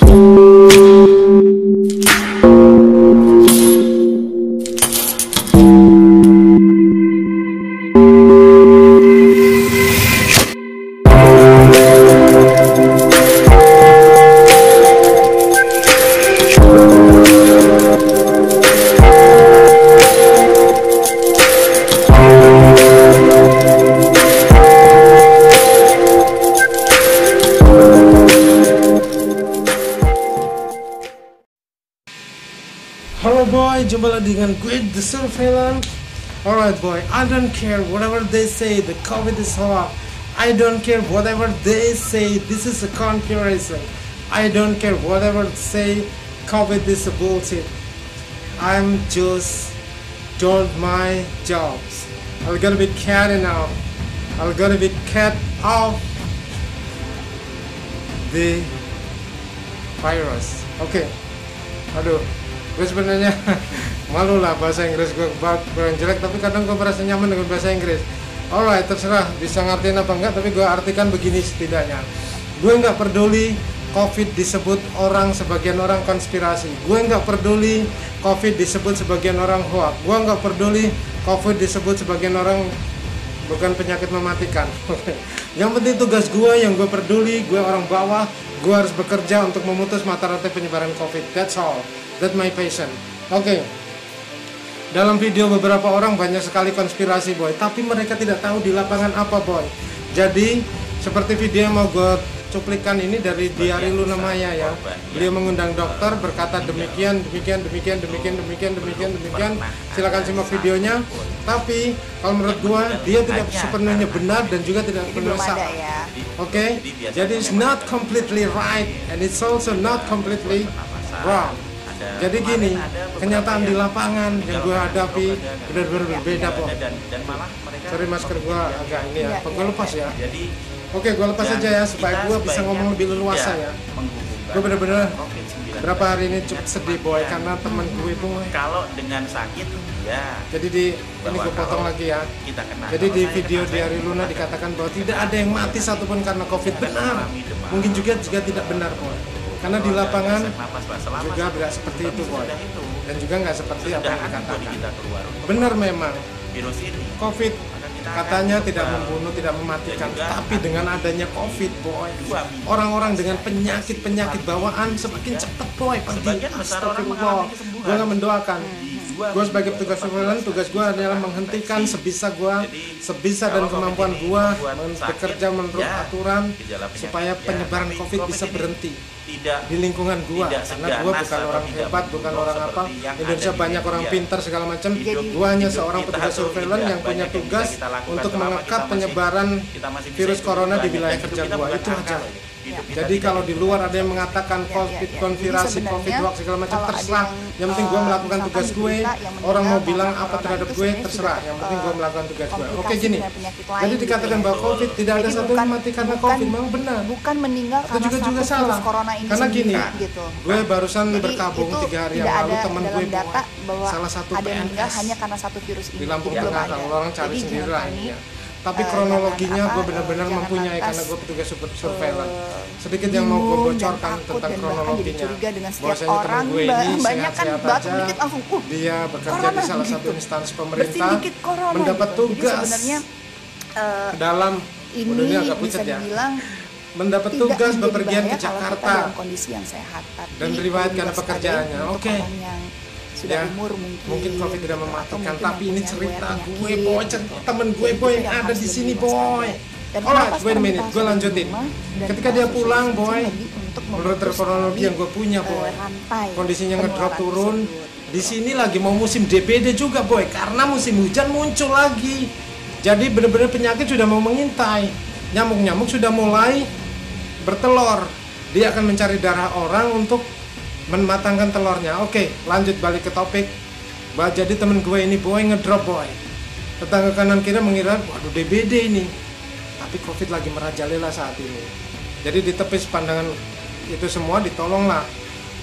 Halo boy, jumpa lagi dengan gue The Surveillance. Alright boy, I don't care whatever they say, the COVID is hot. I don't care whatever they say, this is a conspiracy. I don't care whatever they say, COVID is a bullshit. I'm just doing my jobs. I'm gonna be cutting out. I'm gonna be cut off the virus. Oke. Aduh, gue sebenarnya malu lah bahasa Inggris gue kurang jelek, tapi kadang gue merasa nyaman dengan bahasa Inggris. Alright, terserah bisa ngertiin apa enggak, tapi gue artikan begini setidaknya. Gue nggak peduli COVID disebut orang, sebagian orang konspirasi. Gue nggak peduli COVID disebut sebagian orang hoax. Gue nggak peduli COVID disebut sebagian orang bukan penyakit mematikan. Yang penting tugas gue, yang gue peduli, gue orang bawah, gue harus bekerja untuk memutus mata rantai penyebaran COVID. That's all. That's my passion. Oke. Dalam video beberapa orang banyak sekali konspirasi boy, tapi mereka tidak tahu di lapangan apa boy. Jadi seperti video yang mau gue cuplikan ini dari Diari Luna Maya ya. Beliau mengundang dokter berkata demikian. Silakan simak videonya. Tapi kalau menurut gue dia tidak sepenuhnya benar dan juga tidak sepenuhnya salah. Oke. Jadi it's not completely right and it's also not completely wrong. Jadi gini, kenyataan di lapangan yang gue hadapi benar-benar berbeda kok. Sorry masker gue agak ini ya, gue lepas ya. Oke, gue lepas aja ya supaya gue bisa ngomong lebih leluasa ya. Gue benar-benar berapa hari ini cukup sedih boy karena teman gue boy. Kalau dengan sakit ya. Jadi ini gue potong lagi ya. Jadi di video Diari Luna dikatakan bahwa tidak ada yang mati satupun karena COVID. Benar. Mungkin juga tidak benar boy. Karena di lapangan juga tidak seperti itu boy, dan juga nggak seperti apa yang dikatakan. Benar memang COVID katanya tidak membunuh, tidak mematikan, tapi dengan adanya COVID boy, orang-orang dengan penyakit bawaan semakin cepat boy pergi. Astagfirullah, gue nggak mendoakan. Gue sebagai petugas surveillance, tugas gue adalah menghentikan sebisa dan kemampuan gue bekerja menurut aturan supaya penyebaran COVID bisa berhenti di lingkungan gue. Karena gue bukan orang hebat, bukan orang apa. Indonesia banyak orang pintar segala macam. Gue hanya seorang petugas surveillance yang punya tugas untuk mengekat penyebaran virus corona di wilayah kerja gue. Itu aja. Jadi kalau di luar ada yang mengatakan COVID, konspirasi, COVID hoax segala macam, terserah. Yang penting gue melakukan tugas gue. Orang mau bilang apa terhadap gue, terserah. Yang penting gue melakukan tugas gue. Oke gini. Jadi dikatakan bahwa COVID tidak ada satu yang mati karena COVID, memang benar. Bukan meninggal karena juga salah. Karena gini, gue barusan berkabung 3 hari yang lalu, temen gue salah satu PNS hanya karena satu virus ini. di Lampung Tengah. Kalau orang cari sendiri lah ini ya. Tapi kronologinya gue benar-benar mempunyai karena gue petugas surveillance. Sedikit yang mau gue bocorkan tentang kronologinya. Bahwasanya temen gue ini sehat-sehat aja. Dia bekerja di salah satu instansi pemerintah, mendapat tugas ke dalam ini agak pucat ya. Mendapat tugas bepergian ke Jakarta dan riwayat karena pekerjaannya. Oke. Ya, mungkin COVID tidak mematikan, tapi ini cerita gue boy, temen gue boy yang ada di sini boy. Alright, wait a minute, gue lanjutin. Ketika dia pulang boy, menurut kronologi yang gue punya boy, kondisinya ngedrop turun. Di sini lagi mau musim DBD juga boy, karena musim hujan muncul lagi. Jadi benar-benar penyakit sudah mau mengintai. Nyamuk-nyamuk sudah mulai bertelur. Dia akan mencari darah orang untuk mematangkan telurnya. Oke, lanjut balik ke topik. Jadi temen gue ini boy ngedrop boy. Tetangga kanan kiri mengira waduh DBD ini, tapi COVID lagi merajalela saat ini. Jadi di tepis pandangan itu semua ditolonglah.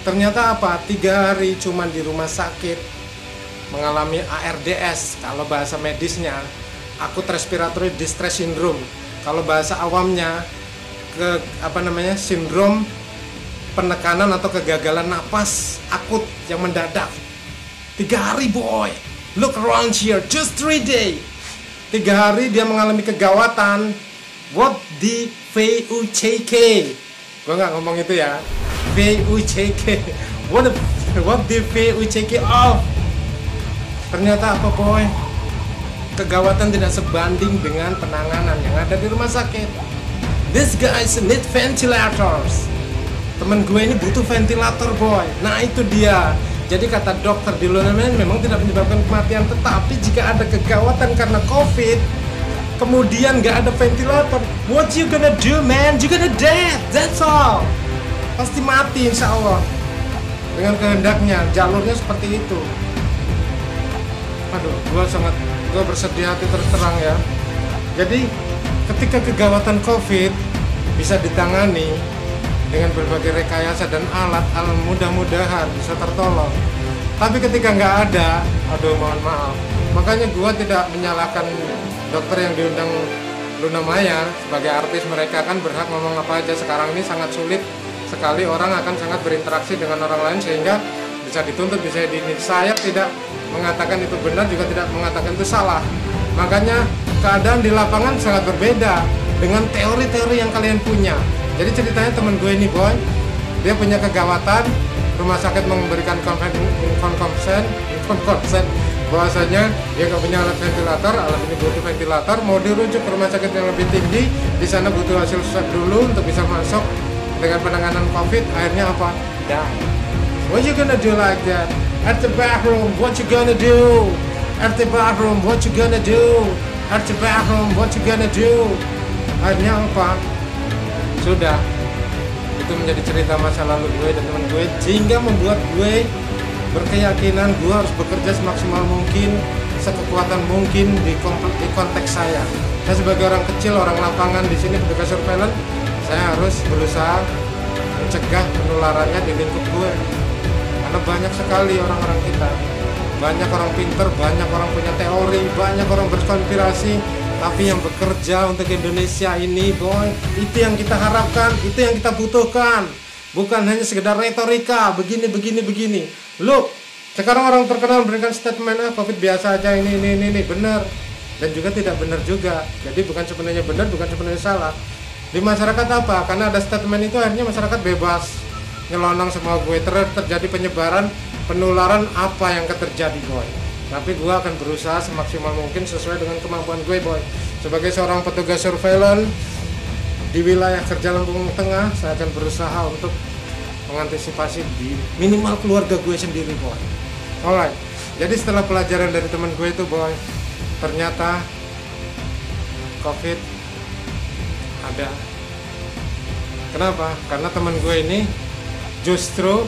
Ternyata apa? 3 hari cuman di rumah sakit mengalami ARDS. Kalau bahasa medisnya acute respiratory distress syndrome. Kalau bahasa awamnya sindrom penekanan atau kegagalan napas akut yang mendadak. 3 hari boy, look around here, just 3 days. 3 hari dia mengalami kegawatan. What the VUCK? Gue nggak ngomong itu ya. VUCK. What the VUCK of? Ternyata apa boy? Kegawatan tidak sebanding dengan penanganan yang ada di rumah sakit. These guys need ventilators. Temen gue ini butuh ventilator boy. Nah itu dia. Jadi kata dokter di Lunamen memang tidak menyebabkan kematian, tetapi jika ada kegawatan karena COVID, kemudian nggak ada ventilator, what you gonna do man? You gonna dead, that's all. Pasti mati insya Allah. Dengan kehendaknya, jalurnya seperti itu. Aduh, gue bersedih hati terus terang ya. Jadi ketika kegawatan COVID bisa ditangani dengan berbagai rekayasa dan alat mudah-mudahan bisa tertolong. Tapi ketika nggak ada, aduh mohon maaf. Makanya gue tidak menyalahkan dokter yang diundang Luna Maya sebagai artis. Mereka kan berhak ngomong apa aja. Sekarang ini sangat sulit sekali, orang akan sangat berinteraksi dengan orang lain sehingga bisa dituntut, bisa ini. Saya tidak mengatakan itu benar, juga tidak mengatakan itu salah. Makanya keadaan di lapangan sangat berbeda dengan teori-teori yang kalian punya. Jadi ceritanya temen gue ini boy, dia punya kegawatan, rumah sakit memberikan konsen bahwasanya dia nggak punya alat ventilator, alat ini butuh ventilator, mau dirujuk ke rumah sakit yang lebih tinggi, di sana butuh hasil swab dulu untuk bisa masuk dengan penanganan COVID. Akhirnya apa? Die. What you gonna do like that? At the bathroom, what you gonna do? At the bathroom, what you gonna do? At the bathroom, what you gonna do? Akhirnya apa? Sudah, itu menjadi cerita masa lalu gue dan teman gue, sehingga membuat gue berkeyakinan gue harus bekerja semaksimal mungkin, sekekuatan mungkin di konteks saya. Saya sebagai orang kecil, orang lapangan di sini petugas surveillance, saya harus berusaha mencegah penularannya di lingkup gue. Karena banyak sekali orang-orang kita, banyak orang pinter, banyak orang punya teori, banyak orang berkonspirasi. Tapi yang bekerja untuk Indonesia ini boy, itu yang kita harapkan, itu yang kita butuhkan. Bukan hanya sekedar retorika, begini. Look, sekarang orang terkenal memberikan statement, COVID biasa aja, ini, benar. Dan juga tidak benar juga. Jadi bukan sebenarnya benar, bukan sebenarnya salah. Di masyarakat apa? Karena ada statement itu akhirnya masyarakat bebas nyelonong semua gue, terjadi penyebaran, penularan apa yang terjadi boy. Tapi gue akan berusaha semaksimal mungkin sesuai dengan kemampuan gue boy. Sebagai seorang petugas surveillance di wilayah kerja Lampung Tengah, saya akan berusaha untuk mengantisipasi di minimal keluarga gue sendiri boy. Alright, jadi setelah pelajaran dari teman gue itu boy, ternyata COVID ada. Kenapa? Karena teman gue ini justru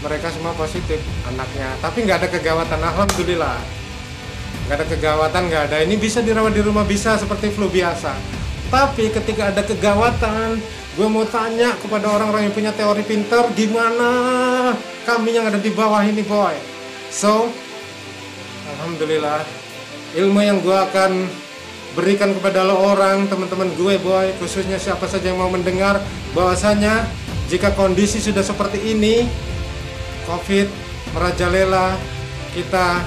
mereka semua positif anaknya, tapi nggak ada kegawatan, alhamdulillah. Nggak ada kegawatan, nggak ada. Ini bisa dirawat di rumah, bisa seperti flu biasa. Tapi ketika ada kegawatan, gue mau tanya kepada orang-orang yang punya teori pinter, gimana kami yang ada di bawah ini boy. So, alhamdulillah, ilmu yang gue akan berikan kepada lo orang, teman-teman gue boy, khususnya siapa saja yang mau mendengar, bahwasanya jika kondisi sudah seperti ini, COVID merajalela, kita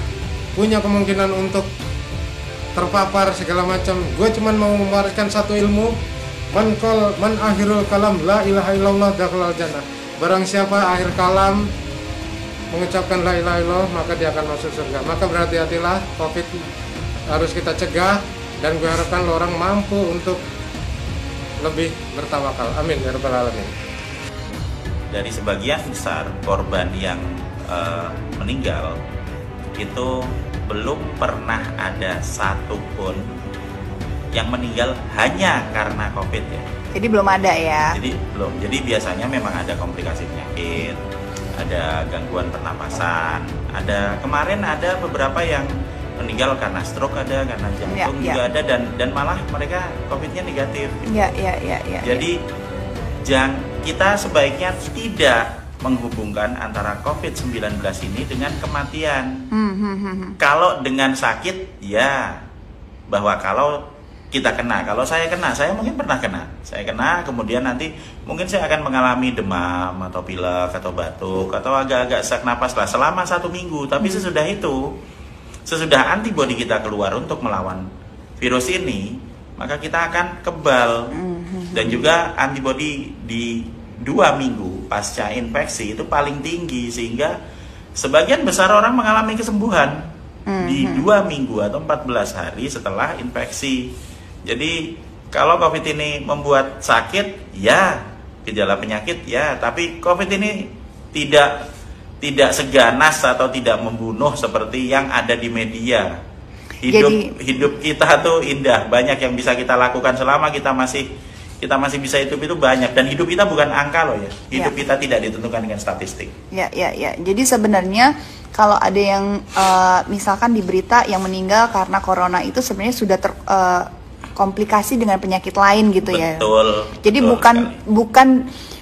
punya kemungkinan untuk terpapar segala macam. Gue cuman mau mewariskan satu ilmu, man akhirul kalam la ilaha illallah dakhalal jannah. Barang siapa akhir kalam mengucapkan la ilaha illallah, maka dia akan masuk surga. Maka berhati-hatilah, COVID harus kita cegah, dan gue harapkan lo orang mampu untuk lebih bertawakal. Amin ya rabbal alamin. Dari sebagian besar korban yang meninggal itu belum pernah ada satupun yang meninggal hanya karena COVID ya. Jadi belum ada ya? Jadi belum. Jadi biasanya memang ada komplikasi penyakit, ada gangguan pernapasan, ada kemarin ada beberapa yang meninggal karena stroke, ada karena jantung juga ada, dan malah mereka COVID-nya negatif. Ya. Jadi kita sebaiknya tidak menghubungkan antara COVID-19 ini dengan kematian. Kalau dengan sakit, ya, bahwa kalau kita kena. Kalau saya kena, saya mungkin pernah kena. Saya kena, kemudian nanti mungkin saya akan mengalami demam atau pilek atau batuk atau agak-agak sesak napas lah selama 1 minggu. Tapi sesudah itu, sesudah antibodi kita keluar untuk melawan virus ini, maka kita akan kebal. Dan juga antibodi di 2 minggu pasca infeksi itu paling tinggi, sehingga sebagian besar orang mengalami kesembuhan di 2 minggu atau 14 hari setelah infeksi. Jadi kalau COVID ini membuat sakit, ya gejala penyakit ya, tapi COVID ini tidak seganas atau tidak membunuh seperti yang ada di media. Hidup kita tuh indah, banyak yang bisa kita lakukan selama kita masih bisa hidup itu banyak, dan hidup kita bukan angka loh ya. Hidup kita tidak ditentukan dengan statistik. Ya. Jadi sebenarnya kalau ada yang misalkan di berita yang meninggal karena corona itu sebenarnya sudah komplikasi dengan penyakit lain gitu ya. Betul. Jadi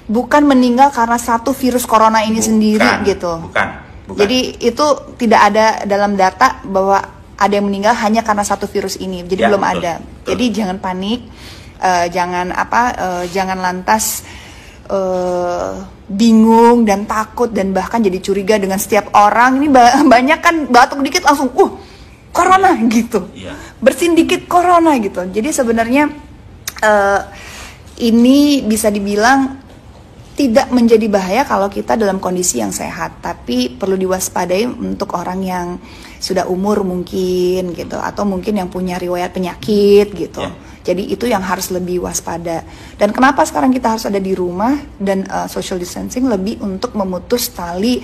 bukan meninggal karena satu virus corona ini sendiri gitu. Bukan. Jadi itu tidak ada dalam data bahwa ada yang meninggal hanya karena satu virus ini. Jadi belum betul, ada. Betul. Jadi jangan panik. Jangan lantas bingung dan takut dan bahkan jadi curiga dengan setiap orang. Ini banyak kan batuk dikit langsung corona gitu, bersin dikit corona gitu. Jadi sebenarnya ini bisa dibilang tidak menjadi bahaya kalau kita dalam kondisi yang sehat, tapi perlu diwaspadai untuk orang yang sudah umur mungkin gitu, atau mungkin yang punya riwayat penyakit gitu. Jadi itu yang harus lebih waspada. Dan kenapa sekarang kita harus ada di rumah dan social distancing lebih untuk memutus tali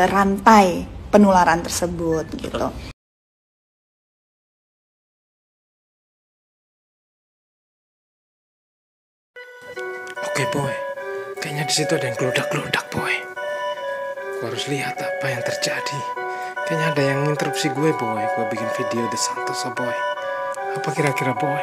rantai penularan tersebut gitu. Oke boy, kayaknya di situ ada yang geludak-geludak boy. Gue harus lihat apa yang terjadi. Kayaknya ada yang interupsi gue boy. Gue bikin video The Santoso boy. Apa kira-kira boy?